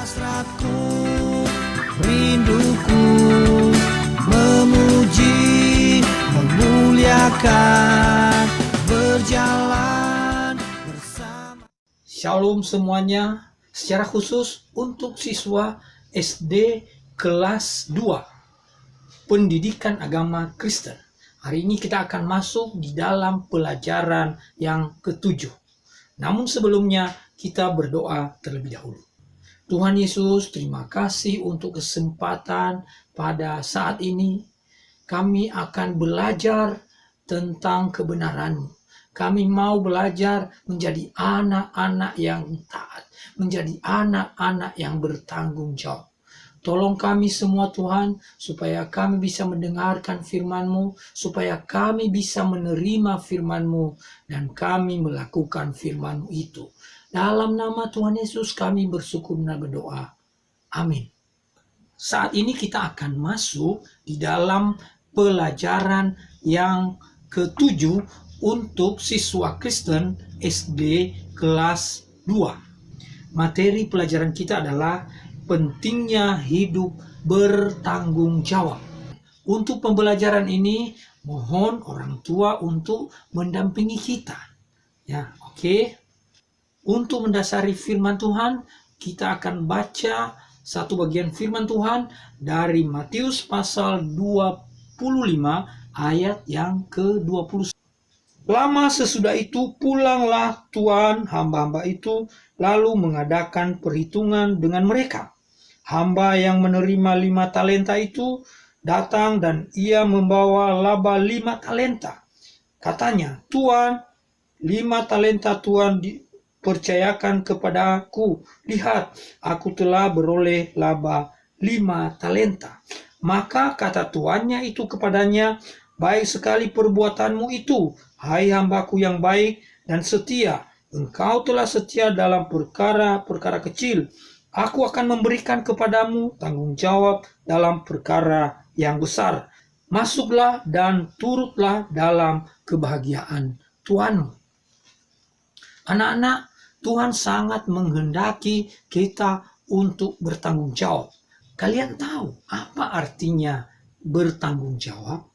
Hasratku, rinduku, memuji, memuliakan, berjalan bersama. Shalom semuanya, secara khusus untuk siswa SD kelas 2 Pendidikan Agama Kristen. Hari ini kita akan masuk di dalam pelajaran yang ke-7. Namun sebelumnya kita berdoa terlebih dahulu. Tuhan Yesus, terima kasih untuk kesempatan pada saat ini. Kami akan belajar tentang kebenaran-Mu. Kami mau belajar menjadi anak-anak yang taat, menjadi anak-anak yang bertanggung jawab. Tolong kami semua Tuhan, supaya kami bisa mendengarkan firman-Mu, supaya kami bisa menerima firman-Mu, dan kami melakukan firman-Mu itu. Dalam nama Tuhan Yesus kami bersyukur dan berdoa. Amin. Saat ini kita akan masuk di dalam pelajaran yang ke-7 untuk siswa Kristen SD kelas 2. Materi pelajaran kita adalah pentingnya hidup bertanggung jawab. Untuk pembelajaran ini, mohon orang tua untuk mendampingi kita. Ya, oke. Untuk mendasari firman Tuhan, kita akan baca satu bagian firman Tuhan dari Matius pasal 25 ayat yang ke-20. Lama sesudah itu pulanglah tuan hamba-hamba itu lalu mengadakan perhitungan dengan mereka. Hamba yang menerima 5 talenta itu datang dan ia membawa laba 5 talenta. Katanya, Tuan, 5 talenta Tuan dipercayakan kepada aku. Lihat, aku telah beroleh laba 5 talenta. Maka kata tuannya itu kepadanya, baik sekali perbuatanmu itu, hai hambaku yang baik dan setia. Engkau telah setia dalam perkara-perkara kecil. Aku akan memberikan kepadamu tanggung jawab dalam perkara yang besar. Masuklah dan turutlah dalam kebahagiaan Tuhanmu. Anak-anak, Tuhan sangat menghendaki kita untuk bertanggung jawab. Kalian tahu apa artinya bertanggung jawab?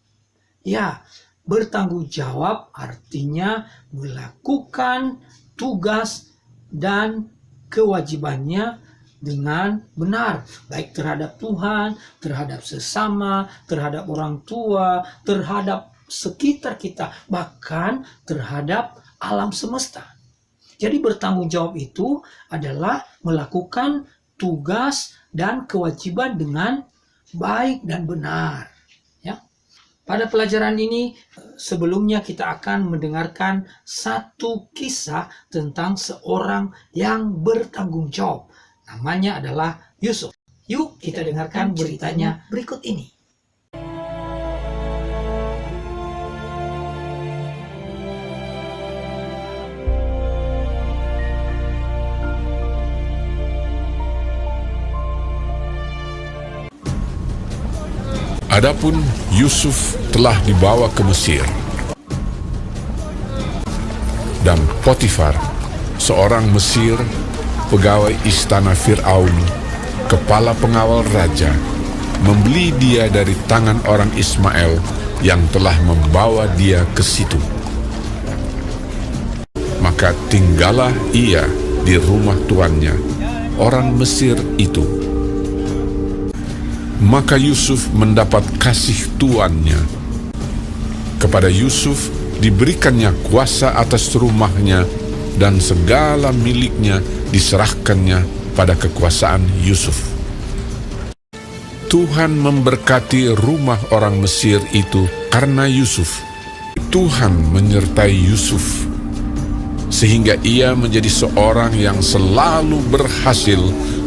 Ya, bertanggung jawab artinya melakukan tugas dan kewajibannya dengan benar, baik terhadap Tuhan, terhadap sesama, terhadap orang tua, terhadap sekitar kita, bahkan terhadap alam semesta. Jadi bertanggung jawab itu adalah melakukan tugas dan kewajiban dengan baik dan benar. Ya. Pada pelajaran ini sebelumnya kita akan mendengarkan satu kisah tentang seorang yang bertanggung jawab. Namanya adalah Yusuf. Yuk kita dengarkan beritanya berikut ini. Adapun Yusuf telah dibawa ke Mesir, dan Potifar, seorang Mesir, pegawai istana Fir'aun, kepala pengawal raja, membeli dia dari tangan orang Ismail yang telah membawa dia ke situ. Maka tinggallah ia di rumah tuannya, orang Mesir itu. Maka Yusuf mendapat kasih tuannya. Kepada Yusuf diberikannya kuasa atas rumahnya, dan segala miliknya diserahkannya pada kekuasaan Yusuf. Tuhan memberkati rumah orang Mesir itu karena Yusuf. Tuhan menyertai Yusuf, sehingga ia menjadi seorang yang selalu berhasil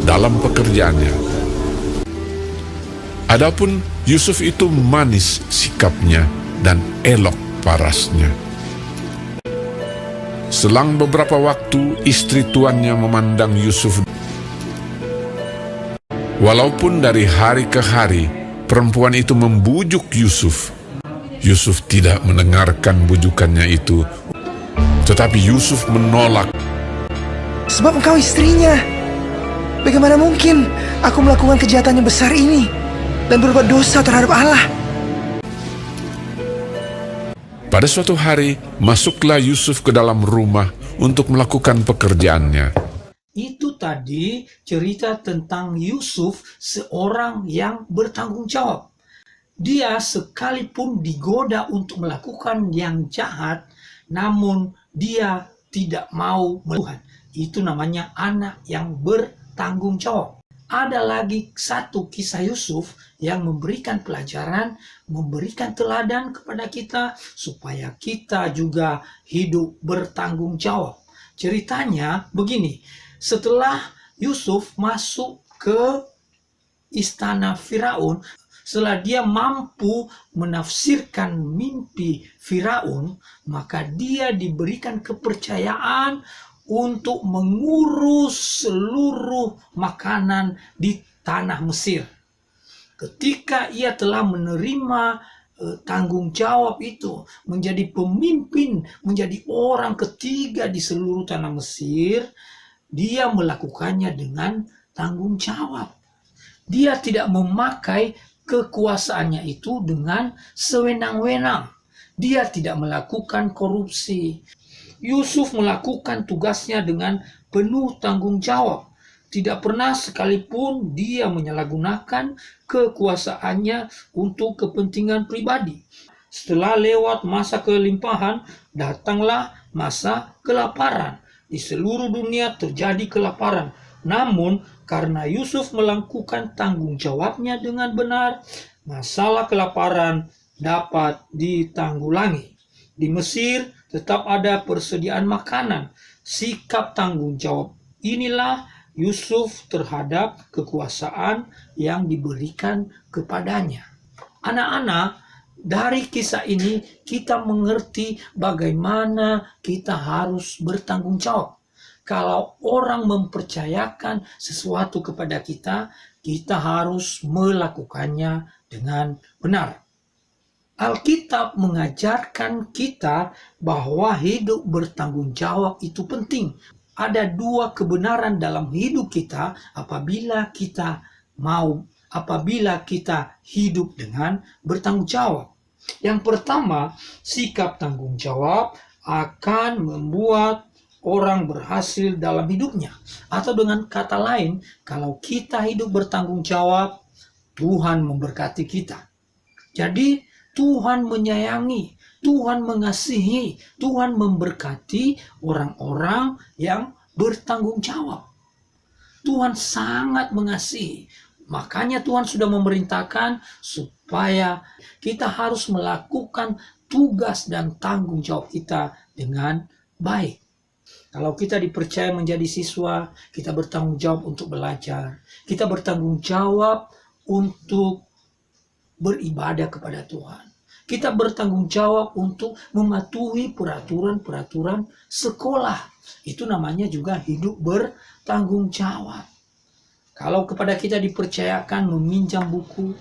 dalam pekerjaannya. Adapun Yusuf itu manis sikapnya dan elok parasnya. Selang beberapa waktu, istri tuannya memandang Yusuf. Walaupun dari hari ke hari, perempuan itu membujuk Yusuf. Yusuf tidak mendengarkan bujukannya itu, tetapi Yusuf menolak. Sebab engkau istrinya. Bagaimana mungkin aku melakukan kejahatan yang besar ini dan berbuat dosa terhadap Allah? Pada suatu hari, masuklah Yusuf ke dalam rumah untuk melakukan pekerjaannya. Itu tadi cerita tentang Yusuf, seorang yang bertanggung jawab. Dia sekalipun digoda untuk melakukan yang jahat, namun dia tidak mau melakukan. Itu namanya anak yang bertanggung jawab. Ada lagi satu kisah Yusuf yang memberikan pelajaran, memberikan teladan kepada kita supaya kita juga hidup bertanggung jawab. Ceritanya begini, setelah Yusuf masuk ke istana Firaun, setelah dia mampu menafsirkan mimpi Firaun, maka dia diberikan kepercayaan untuk mengurus seluruh makanan di tanah Mesir. Ketika ia telah menerima tanggung jawab itu, menjadi pemimpin, menjadi orang ketiga di seluruh tanah Mesir, dia melakukannya dengan tanggung jawab. Dia tidak memakai kekuasaannya itu dengan sewenang-wenang. Dia tidak melakukan korupsi. Yusuf melakukan tugasnya dengan penuh tanggung jawab. Tidak pernah sekalipun dia menyalahgunakan kekuasaannya untuk kepentingan pribadi. Setelah lewat masa kelimpahan, datanglah masa kelaparan. Di seluruh dunia terjadi kelaparan. Namun, karena Yusuf melakukan tanggung jawabnya dengan benar, masalah kelaparan dapat ditanggulangi. Di Mesir tetap ada persediaan makanan. Sikap tanggung jawab inilah Yusuf terhadap kekuasaan yang diberikan kepadanya. Anak-anak, dari kisah ini kita mengerti bagaimana kita harus bertanggung jawab. Kalau orang mempercayakan sesuatu kepada kita, kita harus melakukannya dengan benar. Alkitab mengajarkan kita bahwa hidup bertanggung jawab itu penting. Ada dua kebenaran dalam hidup kita apabila kita hidup dengan bertanggung jawab. Yang pertama, sikap tanggung jawab akan membuat orang berhasil dalam hidupnya. Atau dengan kata lain, kalau kita hidup bertanggung jawab, Tuhan memberkati kita. Jadi Tuhan menyayangi, Tuhan mengasihi, Tuhan memberkati orang-orang yang bertanggung jawab. Tuhan sangat mengasihi. Makanya Tuhan sudah memerintahkan supaya kita harus melakukan tugas dan tanggung jawab kita dengan baik. Kalau kita dipercaya menjadi siswa, kita bertanggung jawab untuk belajar. Kita bertanggung jawab untuk beribadah kepada Tuhan. Kita bertanggung jawab untuk mematuhi peraturan-peraturan sekolah. Itu namanya juga hidup bertanggung jawab. Kalau kepada kita dipercayakan meminjam buku,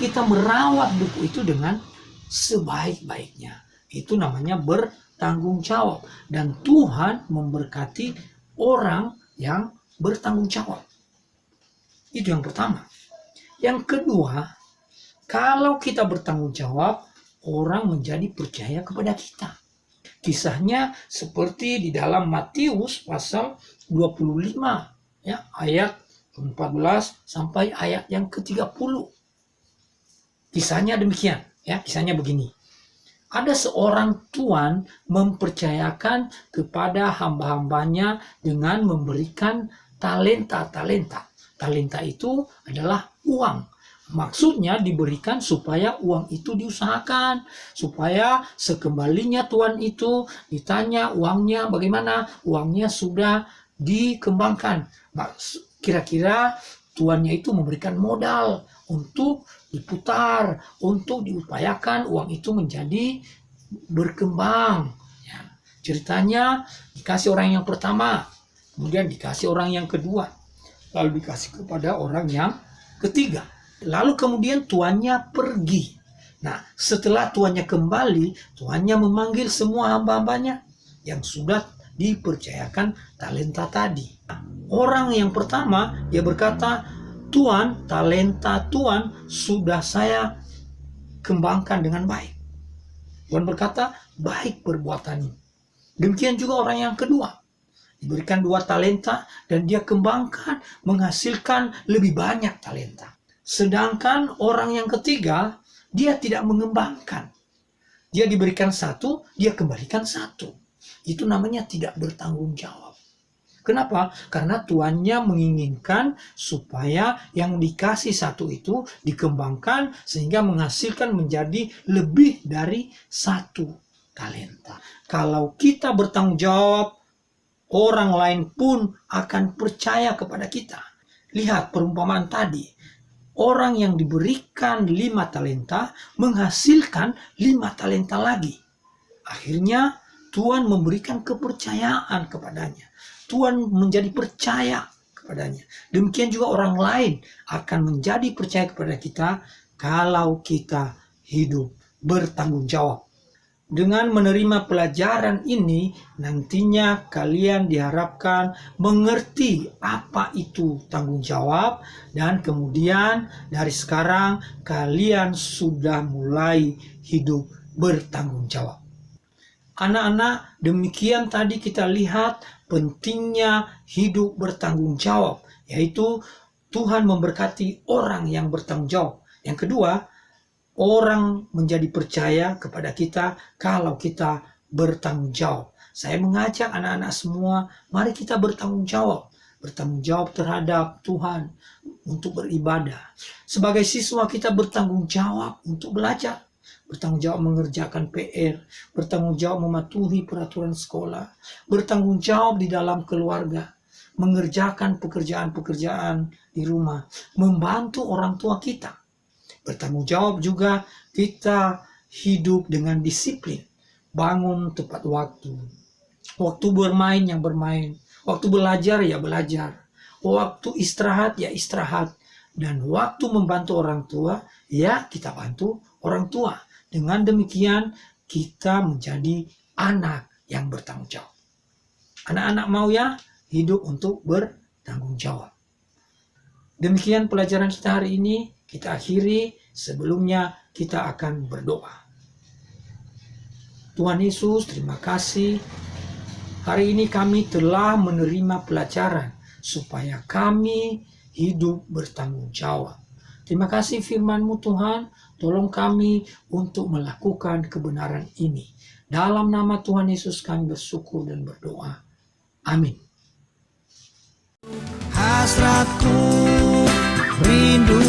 kita merawat buku itu dengan sebaik-baiknya. Itu namanya bertanggung jawab. Dan Tuhan memberkati orang yang bertanggung jawab. Itu yang pertama. Yang kedua, kalau kita bertanggung jawab, orang menjadi percaya kepada kita. Kisahnya seperti di dalam Matius pasal 25, ya, ayat 14 sampai ayat yang ke-30. Kisahnya demikian, ya, kisahnya begini. Ada seorang tuan mempercayakan kepada hamba-hambanya dengan memberikan talenta-talenta. Talenta itu adalah uang. Maksudnya diberikan supaya uang itu diusahakan. Supaya sekembalinya tuan itu ditanya uangnya bagaimana. Uangnya sudah dikembangkan. Kira-kira tuannya itu memberikan modal untuk diputar. Untuk diupayakan uang itu menjadi berkembang. Ya. Ceritanya dikasih orang yang pertama. Kemudian dikasih orang yang kedua. Lalu dikasih kepada orang yang ketiga. Lalu kemudian tuannya pergi. Nah, setelah tuannya kembali, tuannya memanggil semua hamba-hambanya yang sudah dipercayakan talenta tadi. Orang yang pertama, dia berkata, Tuhan, talenta Tuhan sudah saya kembangkan dengan baik. Tuhan berkata, baik perbuatanmu. Demikian juga orang yang kedua. Diberikan 2 talenta dan dia kembangkan, menghasilkan lebih banyak talenta. Sedangkan orang yang ketiga, dia tidak mengembangkan. Dia diberikan 1, dia kembalikan 1. Itu namanya tidak bertanggung jawab. Kenapa? Karena tuannya menginginkan supaya yang dikasih 1 itu dikembangkan sehingga menghasilkan menjadi lebih dari 1 talenta. Kalau kita bertanggung jawab, orang lain pun akan percaya kepada kita. Lihat perumpamaan tadi. Orang yang diberikan 5 talenta menghasilkan 5 talenta lagi. Akhirnya Tuhan memberikan kepercayaan kepadanya. Tuhan menjadi percaya kepadanya. Demikian juga orang lain akan menjadi percaya kepada kita kalau kita hidup bertanggung jawab. Dengan menerima pelajaran ini, nantinya kalian diharapkan mengerti apa itu tanggung jawab, dan kemudian dari sekarang kalian sudah mulai hidup bertanggung jawab. Anak-anak, demikian tadi kita lihat pentingnya hidup bertanggung jawab, yaitu Tuhan memberkati orang yang bertanggung jawab. Yang kedua, orang menjadi percaya kepada kita kalau kita bertanggung jawab. Saya mengajak anak-anak semua, mari kita bertanggung jawab. Bertanggung jawab terhadap Tuhan untuk beribadah. Sebagai siswa kita bertanggung jawab untuk belajar. Bertanggung jawab mengerjakan PR, bertanggung jawab mematuhi peraturan sekolah, bertanggung jawab di dalam keluarga, mengerjakan pekerjaan-pekerjaan di rumah, membantu orang tua kita. Bertanggung jawab juga kita hidup dengan disiplin, bangun tepat waktu, waktu bermain yang bermain, waktu belajar ya belajar, waktu istirahat ya istirahat, dan waktu membantu orang tua ya kita bantu orang tua. Dengan demikian kita menjadi anak yang bertanggung jawab. Anak-anak mau ya hidup untuk bertanggung jawab. Demikian pelajaran kita hari ini. Kita akhiri, sebelumnya kita akan berdoa. Tuhan Yesus, terima kasih. Hari ini kami telah menerima pelajaran supaya kami hidup bertanggung jawab. Terima kasih firman-Mu Tuhan, tolong kami untuk melakukan kebenaran ini. Dalam nama Tuhan Yesus kami bersyukur dan berdoa. Amin. Hasratku, rindu